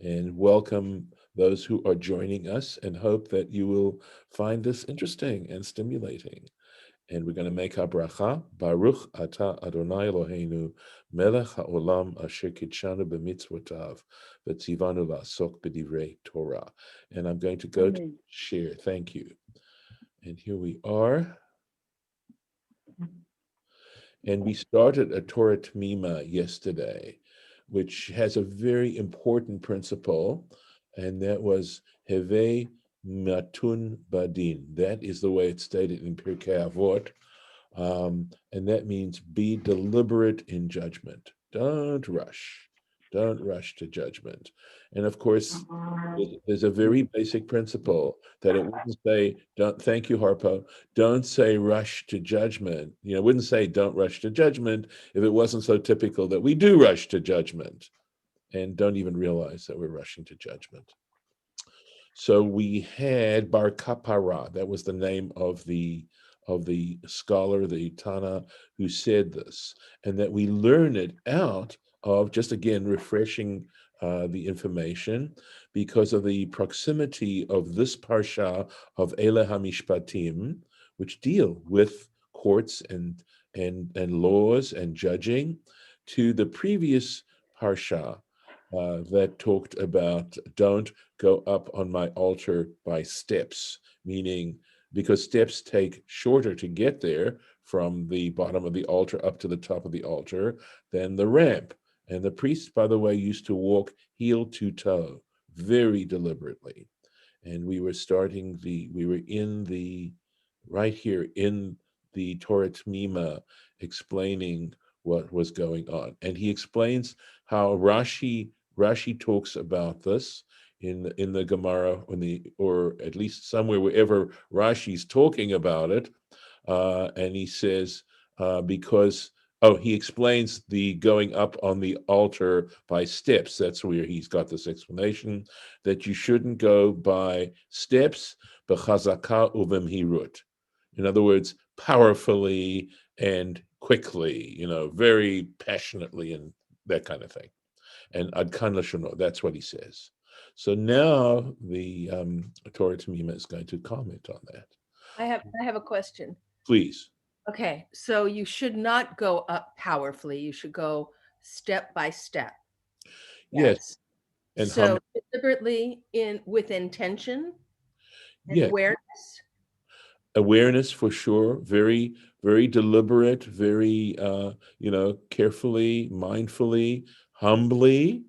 and welcome those who are joining us and hope that you will find this interesting and stimulating. And we're going to make our bracha. Baruch atah Adonai Eloheinu, melech haolam asher kitshanu b'mitzvotav, v'tzivanu la'asok b'divrei Torah. And I'm going to go to Amen. share. Thank you. And here we are. And we started a Torah Temimah yesterday, which has a very important principle, and that was Heve Matun Badin. That is the way it's stated in Pirkei Avot. And that means be deliberate in judgment. Don't rush. Don't rush to judgment. And of course, there's a very basic principle that it wouldn't say, don't, thank you, Harpo, don't say rush to judgment. You know, it wouldn't say don't rush to judgment if it wasn't so typical that we do rush to judgment and don't even realize that we're rushing to judgment. So we had Bar Kapara, that was the name of the scholar, the Tana, who said this, and that we learn it out of, just again refreshing the information, because of the proximity of this parsha of Ele HaMishpatim, which deal with courts and laws and judging, to the previous parsha that talked about don't go up on my altar by steps, meaning because steps take shorter to get there from the bottom of the altar up to the top of the altar than the ramp. And the priests, by the way, used to walk heel to toe very deliberately. And we were right here in the Torah Temimah explaining what was going on. And he explains how Rashi talks about this in the Gemara, or at least somewhere wherever Rashi's talking about it, and he says because he explains the going up on the altar by steps. That's where he's got this explanation that you shouldn't go by steps, but chazaka uvemhirut. In other words, powerfully and quickly, very passionately and that kind of thing. And adkan lashono, that's what he says. So now the Torah Temimah is going to comment on that. I have a question. Please. Okay, so you should not go up powerfully. You should go step by step. Yes. Yes. And So deliberately with intention and yeah, awareness. awareness for sure. Very, very deliberate, very, carefully, mindfully, humbly.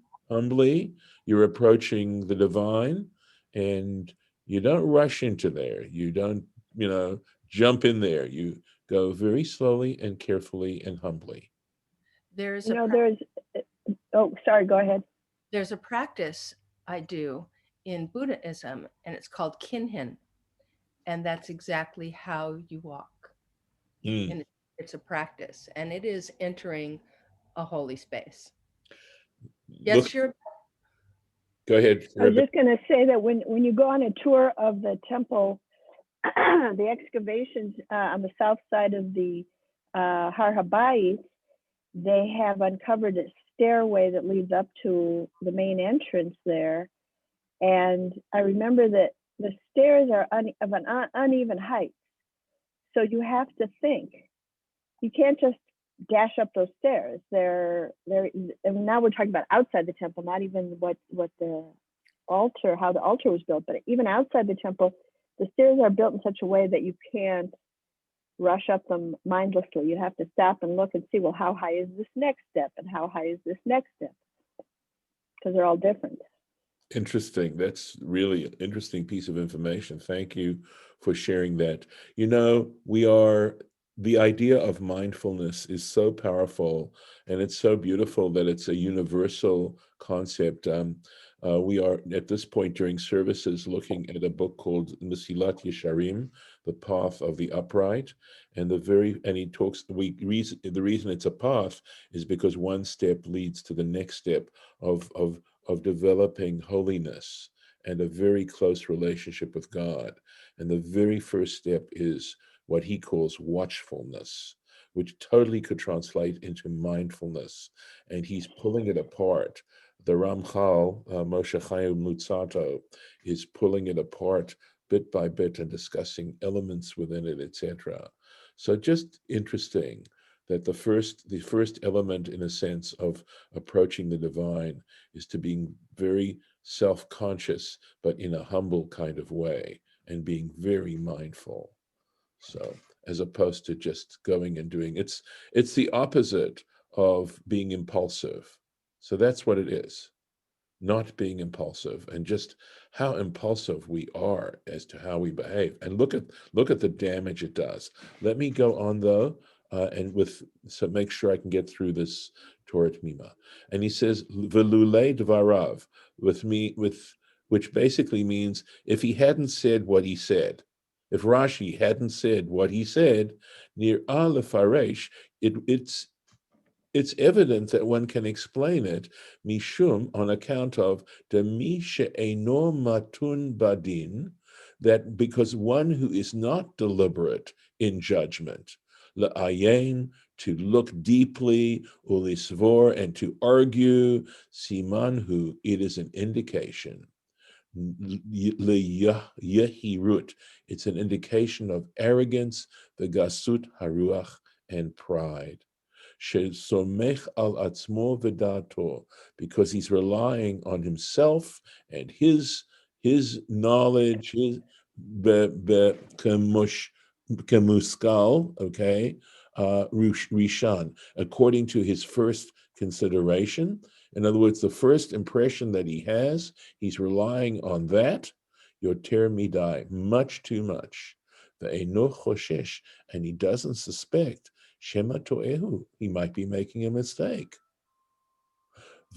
You're approaching the divine, and you don't rush into there. You don't, jump in there. You go very slowly and carefully and humbly. There's You a know, there's, oh, sorry, go ahead. there's a practice I do in Buddhism, and it's called kinhin, and that's exactly how you walk. Mm. And it's a practice, and it is entering a holy space. Look, Yes, you're. go ahead, I was Rebbe. just going to say that when you go on a tour of the temple, the excavations on the south side of the Har Habayit, they have uncovered a stairway that leads up to the main entrance there. And I remember that the stairs are of an uneven height. So you have to think. You can't just dash up those stairs. And now we're talking about outside the temple, not even what the altar, how the altar was built, but even outside the temple, the stairs are built in such a way that you can't rush up them mindlessly. You have to stop and look and see, well, how high is this next step and how high is this next step? Because they're all different. Interesting. That's really an interesting piece of information. Thank you for sharing that. The idea of mindfulness is so powerful, and it's so beautiful that it's a universal concept. We are at this point during services looking at a book called Mesilat Yesharim, The Path of the Upright, and he talks. The reason it's a path is because one step leads to the next step of developing holiness and a very close relationship with God. And the very first step is what he calls watchfulness, which totally could translate into mindfulness. And he's pulling it apart the Ramchal, Moshe Chaim Lutzato, is pulling it apart bit by bit and discussing elements within it, etc. So just interesting that the first element, in a sense, of approaching the divine is to being very self-conscious, but in a humble kind of way, and being very mindful. So as opposed to just going and doing, it's the opposite of being impulsive. So that's what it is, not being impulsive, and just how impulsive we are as to how we behave. And look at the damage it does. Let me go on though, and so make sure I can get through this Torah Temimah. And he says velulei dvarav, which basically means if he hadn't said what he said, if Rashi hadn't said what he said, near lefaresh, it's evident that one can explain it, mishum, on account of the misha eno matun badin, that because one who is not deliberate in judgment, la'ayin, to look deeply, ulisvor, and to argue, simanhu, it is an indication, yehirut, it's an indication of arrogance, the gasut haruach, and pride. Somech al atzmo v'dato, because he's relying on himself and his knowledge, his kemuskal, okay, rishan, according to his first consideration. In other words, the first impression that he has, he's relying on that. Yoter midai, much too much. Ve'eno choshesh, and he doesn't suspect Shema to'ehu, he might be making a mistake.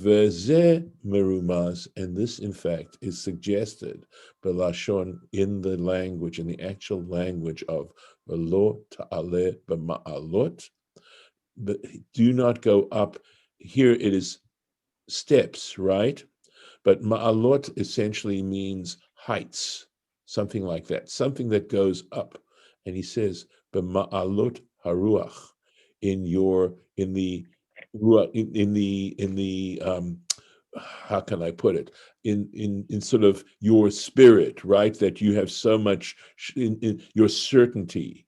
Veze merumaz, and this in fact is suggested belashon, in the language, in the actual language of velo ta'ale b'ma'alot, but do not go up. Here it is steps, right? But ma'alot essentially means heights, something like that, something that goes up. And he says, b'ma'alot haruach, in the how can I put it, in sort of your spirit, right? That you have so much in your certainty,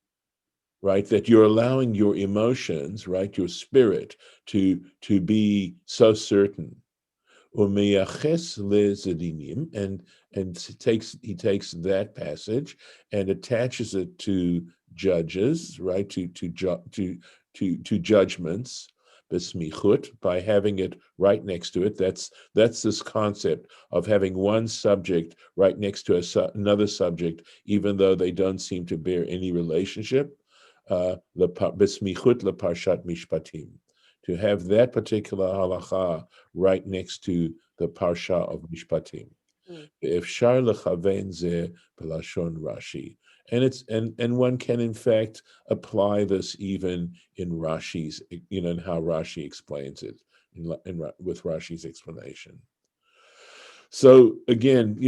right? That you're allowing your emotions, right, your spirit, to be so certain. Umeyaches lezedinim, and he takes that passage and attaches it to judges, right? To judgments, besmichut, by having it right next to it. That's this concept of having one subject right next to another subject, even though they don't seem to bear any relationship. Besmichut leParshat Mishpatim, to have that particular halacha right next to the Parsha of Mishpatim. Efshar lechavein zeh belashon Rashi, and one can in fact apply this even in Rashi's, in how Rashi explains it, with Rashi's explanation. So again,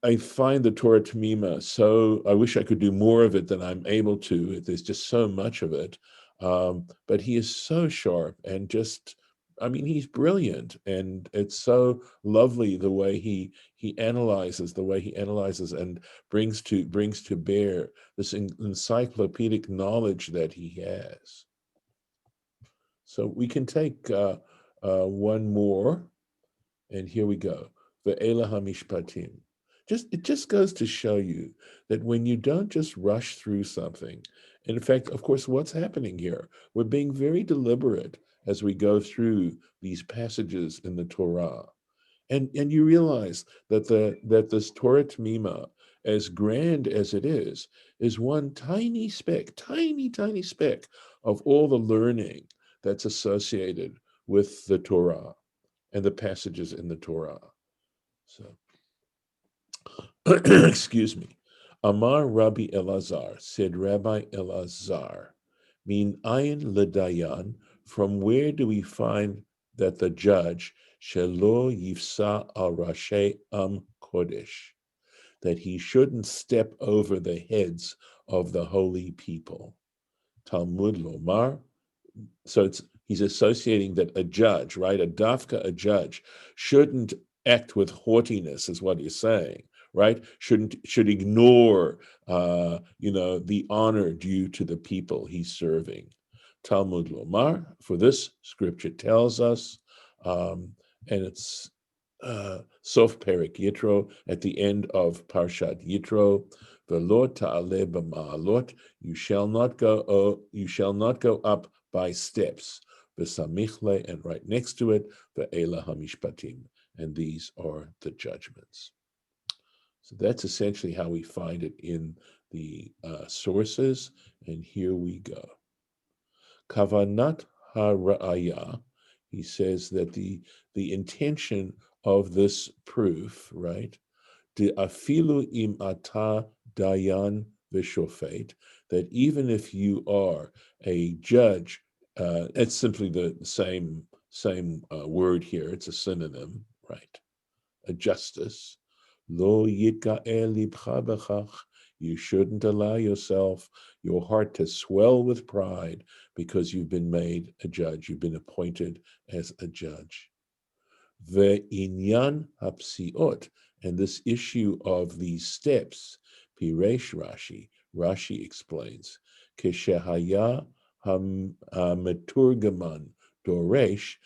I find the Torah Temimah, so I wish I could do more of it than I'm able to. There's just so much of it, but he is so sharp and just, I mean, he's brilliant, and it's so lovely the way he analyzes, and brings to bear this encyclopedic knowledge that he has. So we can take one more. And here we go. Ve'ela hamishpatim. It just goes to show you that when you don't just rush through something, and in fact, of course, what's happening here? We're being very deliberate as we go through these passages in the Torah. And you realize that this Torah Temimah, as grand as it is one tiny speck, tiny speck of all the learning that's associated with the Torah and the passages in the Torah. So, excuse me. Amar Rabbi Elazar, said Rabbi Elazar, min ayin ledayan, from where do we find that the judge, shelo yifsa al rashi kodesh, that he shouldn't step over the heads of the holy people? Talmud lomar. So he's associating that a judge, right, a judge, shouldn't act with haughtiness, is what he's saying, right? Should ignore, the honor due to the people he's serving. Talmud Lomar, for this scripture tells us, and it's Sof Perik Yitro, at the end of Parshat Yitro, V'lo ta'aleh b'ma'alot, you shall not go up by steps. V'samichle, and right next to it, V'ela hamishpatim, and these are the judgments. So that's essentially how we find it in the sources, and here we go. Kavanat hara'aya, he says that the intention of this proof, right, de afilu im ata dayan v'shofet, that even if you are a judge, it's simply the same word here, it's a synonym, right, a justice. Lo yitga'el libcha b'chach, you shouldn't allow your heart to swell with pride because you've been made a judge, you've been appointed as a judge. Ve'inyan hapsiot, and this issue of these steps, Piresh Rashi explains, Keshehaya hameturgaman doresh,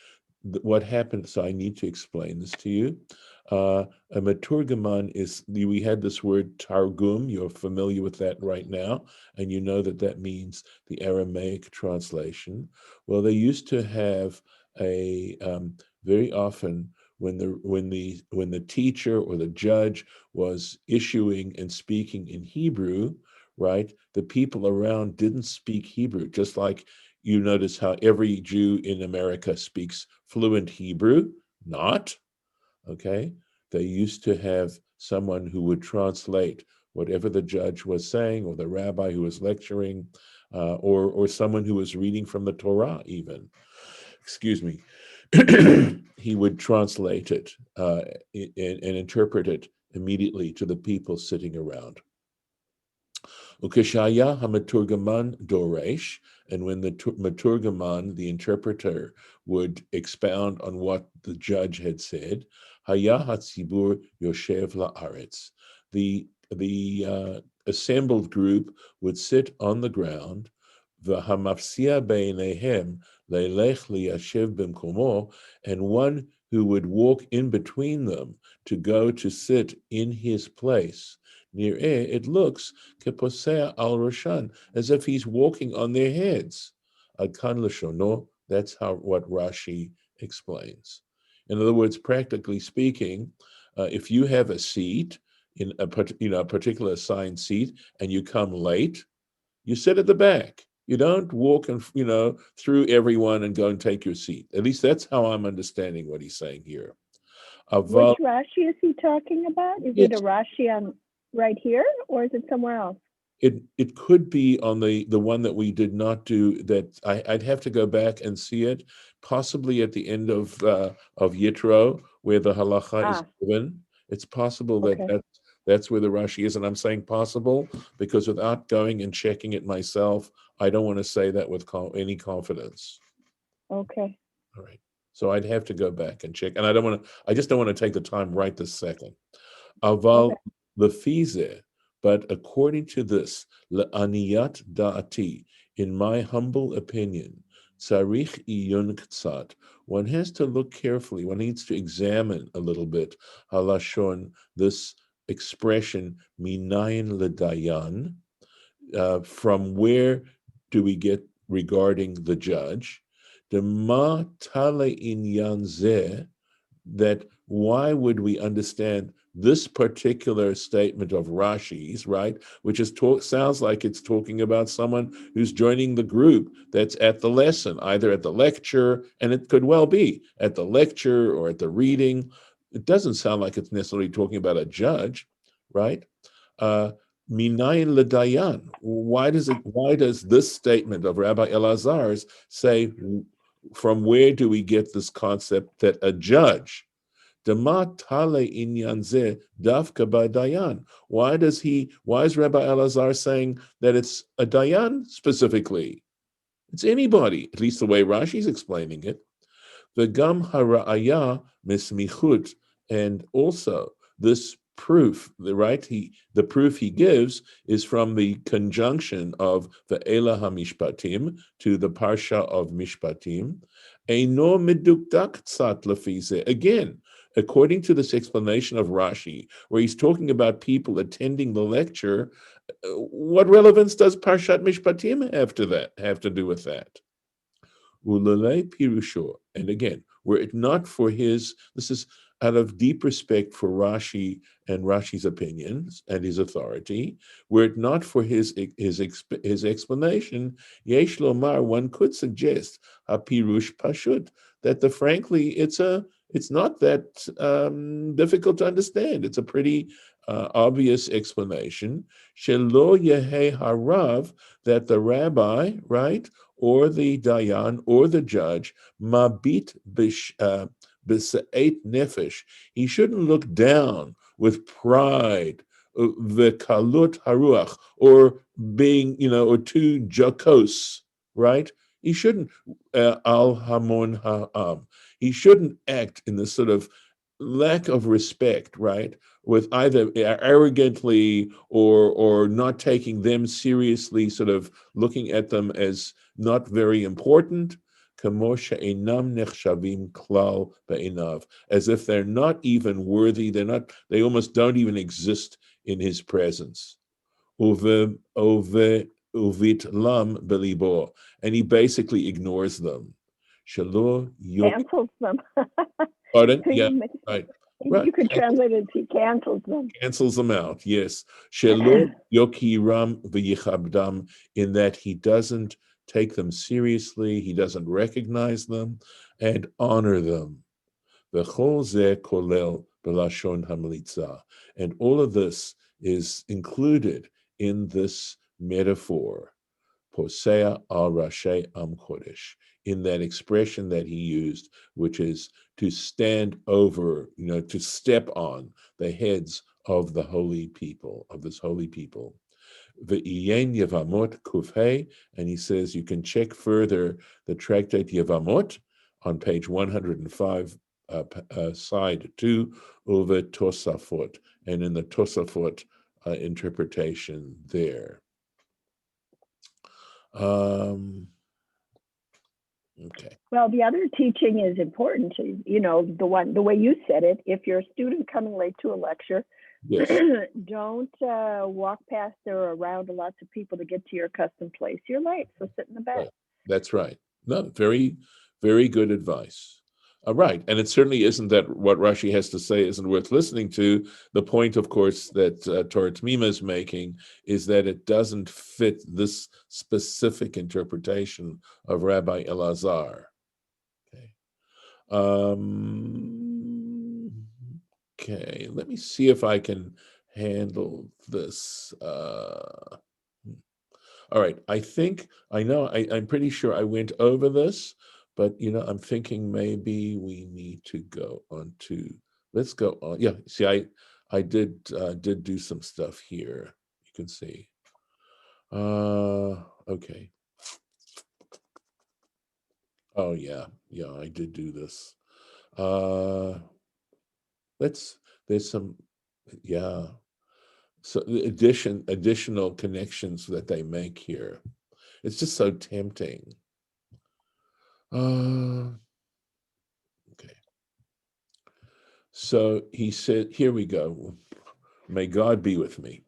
what happened, so I need to explain this to you. A meturgaman is, we had this word targum, you're familiar with that right now, and you know that means the Aramaic translation. Well, they used to have a very often when the teacher or the judge was issuing and speaking in Hebrew, right, the people around didn't speak Hebrew, just like you notice how every Jew in America speaks fluent Hebrew. Not, okay? They used to have someone who would translate whatever the judge was saying, or the rabbi who was lecturing, or someone who was reading from the Torah even. Excuse me. He would translate it and interpret it immediately to the people sitting around. Ukeshaya hamaturgaman doresh, and when the maturgaman, the interpreter, would expound on what the judge had said, haya hatzibur yoshev la'aretz, the assembled group would sit on the ground, v'hamafsia beinehem leilech liyashev b'mkomo, and one who would walk in between them to go to sit in his place. It looks keposea al roshan, as if he's walking on their heads. Adkan l'shono, that's what Rashi explains. In other words, practically speaking, if you have a seat in a particular assigned seat and you come late, you sit at the back. You don't walk and through everyone and go and take your seat. At least that's how I'm understanding what he's saying here. Which Rashi is he talking about? Is it a Rashi on right here, or is it somewhere else? It could be on the one that we did not do. That I'd have to go back and see it. Possibly at the end of Yitro, where the halacha is given. It's possible that that's where the Rashi is, and I'm saying possible because without going and checking it myself, I don't want to say that with any confidence. Okay. All right. So I'd have to go back and check, and I just don't want to take the time right this second. Aval lefize, but according to this, le'aniyat da'ati, in my humble opinion, tzarich iyun ktsat, one has to look carefully, one needs to examine a little bit, halashon, this expression, minayin ledayan, from where do we get regarding the judge, dema tale inyan zeh, that why would we understand this particular statement of Rashi's, right, which sounds like it's talking about someone who's joining the group that's at the lesson, either at the lecture, and it could well be at the lecture or at the reading. It doesn't sound like it's necessarily talking about a judge, right? Minayin ledayan. Why does this statement of Rabbi Elazar's say, from where do we get this concept that a judge, why is Rabbi Elazar saying that it's a dayan specifically? It's anybody, at least the way Rashi's explaining it. The gam hara'aya mismichut, and also this proof, the proof he gives is from the conjunction of the Elah HaMishpatim to the Parsha of Mishpatim. Eino medukdak tzat lefize. Again, according to this explanation of Rashi, where he's talking about people attending the lecture, what relevance does Parshat Mishpatim have to do with that? Ulale Pirusho. And again, were it not for this is out of deep respect for Rashi and Rashi's opinions and his authority, were it not for his explanation, Yesh Lomar, one could suggest a Pirush Pashut, that frankly, it's not that difficult to understand. It's a pretty obvious explanation. Shelo Yehe Harav, that the rabbi, right, or the dayan, or the judge, mabit b'sa'et nefesh. He shouldn't look down with pride, v'kalut haruach, or being, or too jocose, right? He shouldn't al hamon ha'am. He shouldn't act in this sort of lack of respect, right? With either arrogantly or not taking them seriously, sort of looking at them as not very important, as if they're not even worthy, they almost don't even exist in his presence. Uvit lam belibo, and he basically ignores them. Cancels them. Pardon? Yeah, right. Right. You could translate it to cancels them. Cancels them out, yes. Shelo yokiram v'yichabdam, in that he doesn't take them seriously, he doesn't recognize them and honor them. V'chol zeh kolel b'lashon hamlitza. And all of this is included in this metaphor, posea al rashi am kodesh, in that expression that he used, which is to stand over, to step on the heads of the holy people, of this holy people. Ve'iyen Yevamot Kufhei, and he says you can check further the tractate Yevamot on page 105, side 2, over Tosafot, and in the Tosafot interpretation there. Okay. Well, the other teaching is important. The way you said it. If you're a student coming late to a lecture, Yes. don't walk past or around lots of people to get to your accustomed place. You're late, so sit in the back. Right. That's right. No, very, very good advice. Right. And it certainly isn't that what Rashi has to say isn't worth listening to. The point, of course, that Torah Temimah is making is that it doesn't fit this specific interpretation of Rabbi Elazar. Okay. Okay. Let me see if I can handle this. All right, I'm pretty sure I went over this, but I'm thinking maybe we need to go on to, let's go on. Yeah, see, I did do some stuff here. You can see. Okay. Oh yeah, I did do this. There's some, yeah. So the additional connections that they make here. It's just so tempting. Okay. So he said, here we go. May God be with me.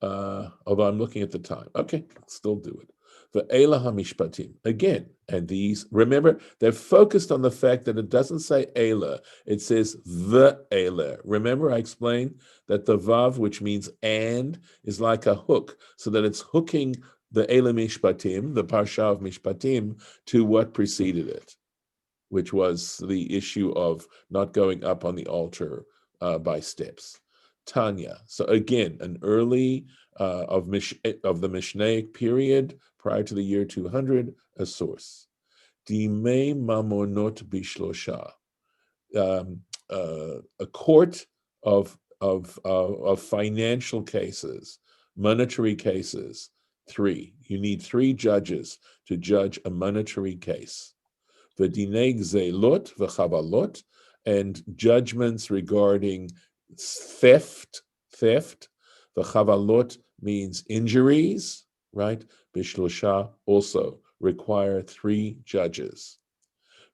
Although I'm looking at the time. Okay, still do it. The Elah HaMishpatim. Again, and these, remember, they're focused on the fact that it doesn't say Elah, it says the Elah. Remember, I explained that the Vav, which means and, is like a hook, so that it's hooking the Elah Mishpatim, the Parsha of Mishpatim, to what preceded it, which was the issue of not going up on the altar by steps. Tanya. So again, an early of the Mishnaic period prior to the year 200, a source. Dimei mamonot bishlosha, a court of financial cases, monetary cases, three. You need three judges to judge a monetary case. V'dinei gzeilot v'chavalot, and judgments regarding theft. V'chavalot means injuries, right? Bishlosha also require three judges.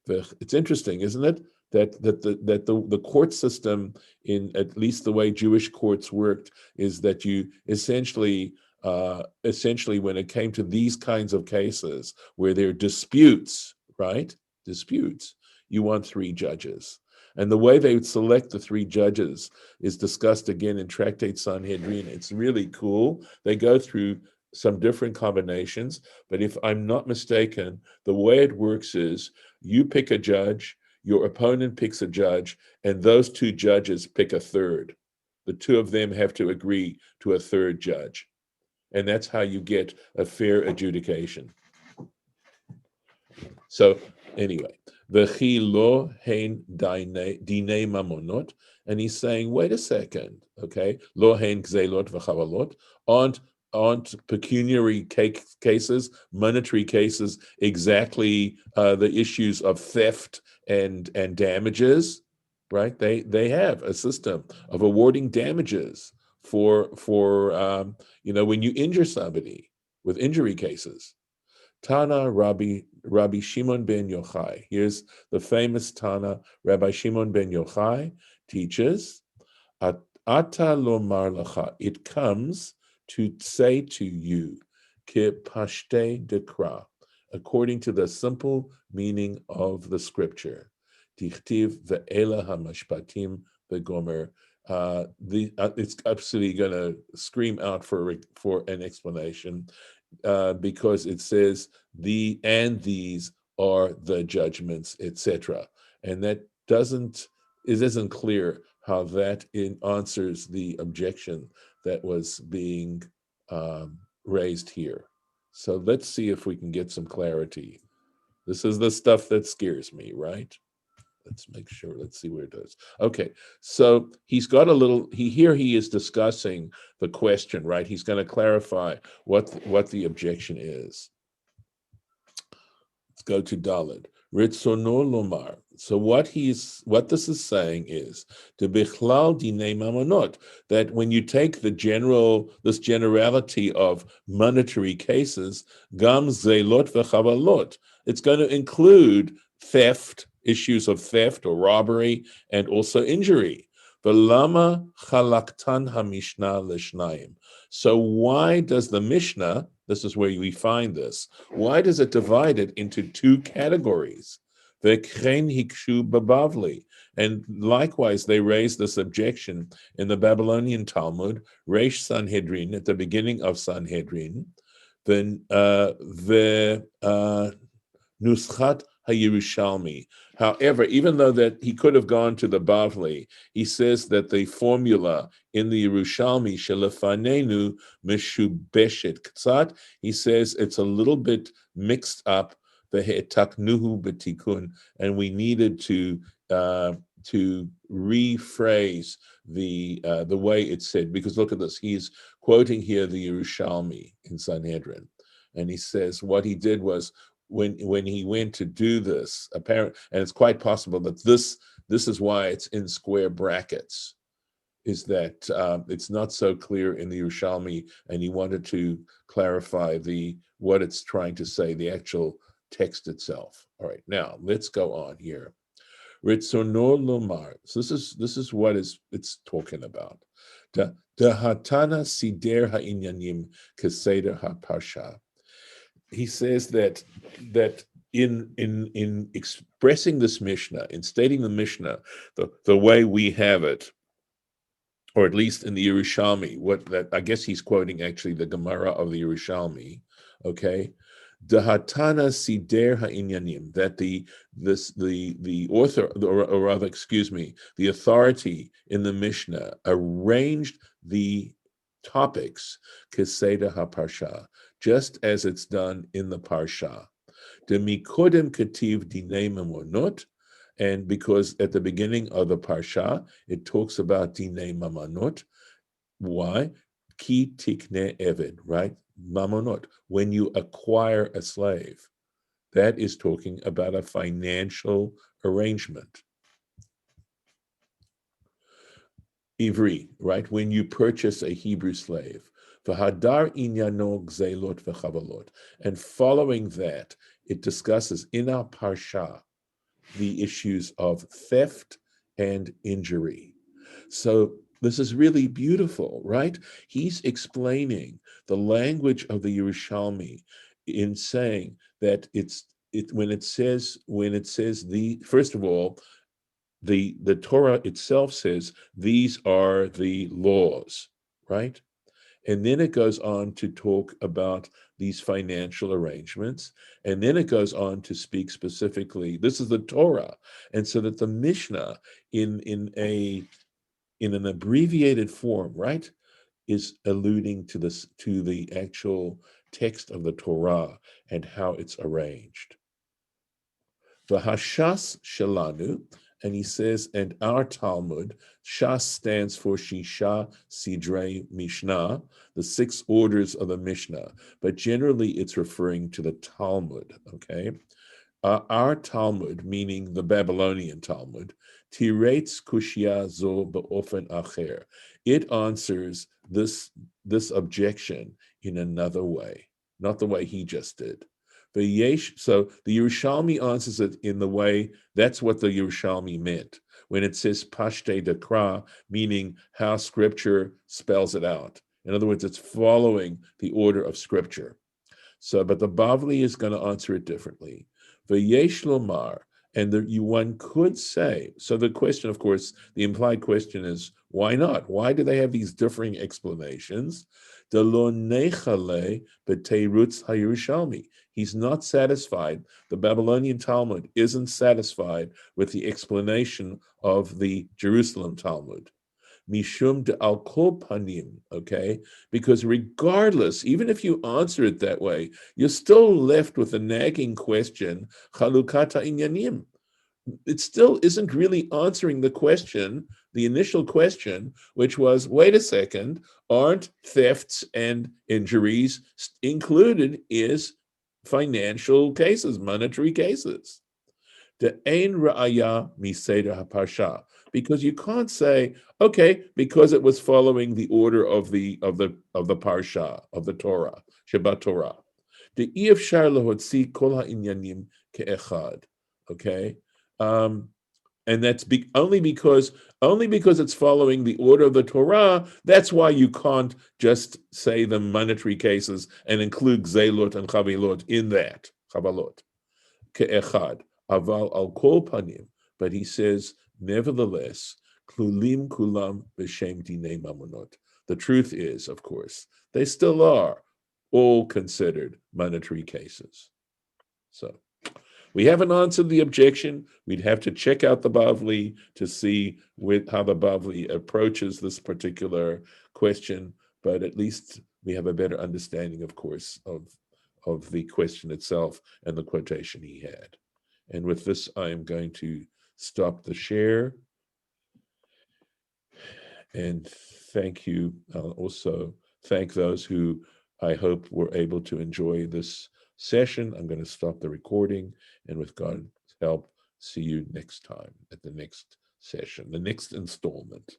It's interesting, isn't it, that the court system, in at least the way Jewish courts worked, is that you essentially when it came to these kinds of cases where there are disputes, right? Disputes, you want three judges. And the way they would select the three judges is discussed again in Tractate Sanhedrin. It's really cool. They go through some different combinations, but if I'm not mistaken, the way it works is you pick a judge, your opponent picks a judge, and those two judges pick a third. The two of them have to agree to a third judge. And that's how you get a fair adjudication. So anyway, v'chi lo hein dinei mamonot, and he's saying, wait a second, okay, lo hein gzeilot v'chavalot, aren't pecuniary cases, monetary cases, exactly the issues of theft and damages, right? They have a system of awarding damages for when you injure somebody with injury cases. Tana Rabbi Shimon ben Yochai. Here's the famous Tana. Rabbi Shimon ben Yochai teaches, Ata lomar lacha. It comes to say to you, ke pashte dekra, according to the simple meaning of the scripture. Tichtiv ve'ela hamashpatim ve'gomer. It's absolutely going to scream out for an explanation. Because it says these are the judgments, etc. And that isn't clear how that answers the objection that was being raised here. So let's see if we can get some clarity. This is the stuff that scares me, right? Let's make sure. Let's see where it is. Okay, so he's got a little. He is discussing the question, right? He's going to clarify what the objection is. Let's go to Dalet. Ritzono lomar. So what this is saying is to bichlal dinei mamonot, that when you take this generality of monetary cases, gam zeilot v'chavalot, it's going to include theft, issues of theft or robbery, and also injury. V'lama chalaktan hamishna l'shnayim. So why does the Mishnah, this is where we find this, why does it divide it into two categories? V'kchen hikshu babavli. And likewise, they raised this objection in the Babylonian Talmud, Reish Sanhedrin, at the beginning of Sanhedrin, Nuschat HaYerushalmi. However, even though that he could have gone to the Bavli, he says that the formula in the Yerushalmi, Shelefanenu Meshubeshet Ktsat, he says it's a little bit mixed up, Ve'etaknuhu B'tikun, and we needed to rephrase the way it's said, because look at this, he's quoting here the Yerushalmi in Sanhedrin, and he says what he did was, when he went to do this, apparent, and it's quite possible that this is why it's in square brackets, is that it's not so clear in the Yerushalmi, and he wanted to clarify what it's trying to say, the actual text itself. All right, now let's go on here. Ritzono lomar. So this is what it's talking about. Dahatana sider ha'inyanim keseder ha'parsha. He says that in expressing this Mishnah, in stating the Mishnah, the way we have it, or at least in the Yerushalmi, I guess he's quoting actually the Gemara of the Yerushalmi, okay? Dahatana sider ha'inyanim, that the author, or rather, excuse me, the authority in the Mishnah arranged the topics keseda haparsha, just as it's done in the Parsha. Demikodem kativ dinei mamonot, and because at the beginning of the Parsha, it talks about dinei mamonot. Why? Ki tikne eved, right? mamonot, when you acquire a slave. That is talking about a financial arrangement. Ivri, right? When you purchase a Hebrew slave. V'hadar inyano gzeilot v'chavalot. And following that, it discusses in our Parsha the issues of theft and injury. So this is really beautiful, right? He's explaining the language of the Yerushalmi in saying that when it says the first of all, the Torah itself says these are the laws, right? And then it goes on to talk about these financial arrangements. And then it goes on to speak specifically, this is the Torah. And so that the Mishnah in an abbreviated form, right, is alluding to the actual text of the Torah and how it's arranged. The Hashas Shelanu, and he says, and our Talmud, Shas stands for Shisha Sidrei Mishnah, the 6 orders of the Mishnah, but generally it's referring to the Talmud, okay? Our Talmud, meaning the Babylonian Talmud, Tiretz Kushya Zo Be'ofen Acher. It answers this objection in another way, not the way he just did. So the Yerushalmi answers it in the way, that's what the Yerushalmi meant when it says Pashte Dekra, meaning how Scripture spells it out. In other words, it's following the order of Scripture. So, but the Bavli is going to answer it differently. V'yesh lomar, and one could say, so the question, of course, the implied question is, why not? Why do they have these differing explanations? De lo nechale b'teirutz haYerushalmi. He's not satisfied. The Babylonian Talmud isn't satisfied with the explanation of the Jerusalem Talmud. Mishum de al kol panim, okay? Because regardless, even if you answer it that way, you're still left with a nagging question, chalukata inyanim. It still isn't really answering the question, the initial question, which was, wait a second, aren't thefts and injuries included as financial cases, monetary cases? The ein ra'aya miseder haparsha, because you can't say, okay, because it was following the order of the parsha of the Torah, Shabbat Torah. The ifshar lahotzi kol ha'inyanim ke'echad. Okay, and that's only because it's following the order of the Torah. That's why you can't just say the monetary cases and include gzeilot and chavilot in that chavalot ke'echad. Aval al kol panim, but he says, nevertheless, klulim kulam b'shem dinei mamonot. The truth is, of course, they still are all considered monetary cases. So we haven't answered the objection. We'd have to check out the Bavli to see how the Bavli approaches this particular question, but at least we have a better understanding, of course, of the question itself and the quotation he had. And with this, I am going to stop the share. And thank you. I'll also thank those who I hope were able to enjoy this session. I'm going to stop the recording, and with God's help, see you next time at the next session, the next installment.